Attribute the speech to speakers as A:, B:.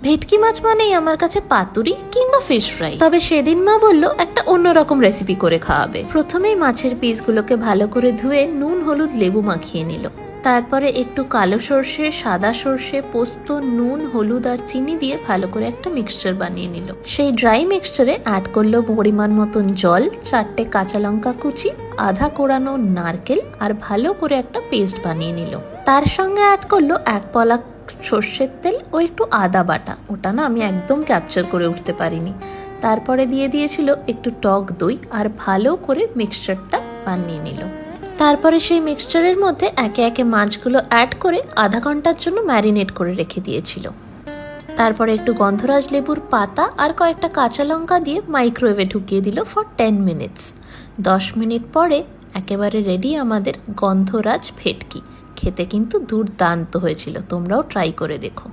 A: ভেটকি মাছ মানেই আমার কাছে পাতুরি কিংবা ফিশ ফ্রাই। তবে সেদিন মা বলল একটা অন্যরকম রেসিপি করে খাওয়াবে। প্রথমেই মাছের পিসগুলোকে ভালো করে ধুয়ে নুন হলুদ লেবু মাখিয়ে নিল। তারপরে একটু কালো সর্ষে, সাদা সর্ষে, পোস্ত, নুন, হলুদ আর চিনি দিয়ে ভালো করে একটা মিক্সচার বানিয়ে নিল। সেই ড্রাই মিক্সচারে অ্যাড করলো পরিমাণ মতন জল, 4টে কাঁচা লঙ্কা কুচি, আধা কোড়ানো নারকেল আর ভালো করে একটা পেস্ট বানিয়ে নিল। তার সঙ্গে অ্যাড করলো 1 পলা সর্ষের তেল ও একটু আদা বাটা, ওটা না আমি একদম ক্যাপচার করে উঠতে পারিনি। তারপরে দিয়ে দিয়েছিল একটু টক দই আর ভালো করে মিক্সচারটা বানিয়ে নিল। তারপরে সেই মিক্সচারের মধ্যে একে একে মাছগুলো অ্যাড করে আধা ঘন্টার জন্য ম্যারিনেট করে রেখে দিয়েছিল। তারপরে একটু গন্ধরাজ লেবুর পাতা আর কয়েকটা কাঁচা লঙ্কা দিয়ে মাইক্রোওয়েভে ঢুকিয়ে দিল ফর 10 মিনিটস। 10 মিনিট পরে একেবারে রেডি আমাদের গন্ধরাজ ভেটকি। খেতে কিন্তু দুর্দান্ত হয়েছিল, তোমরাও ট্রাই করে দেখো।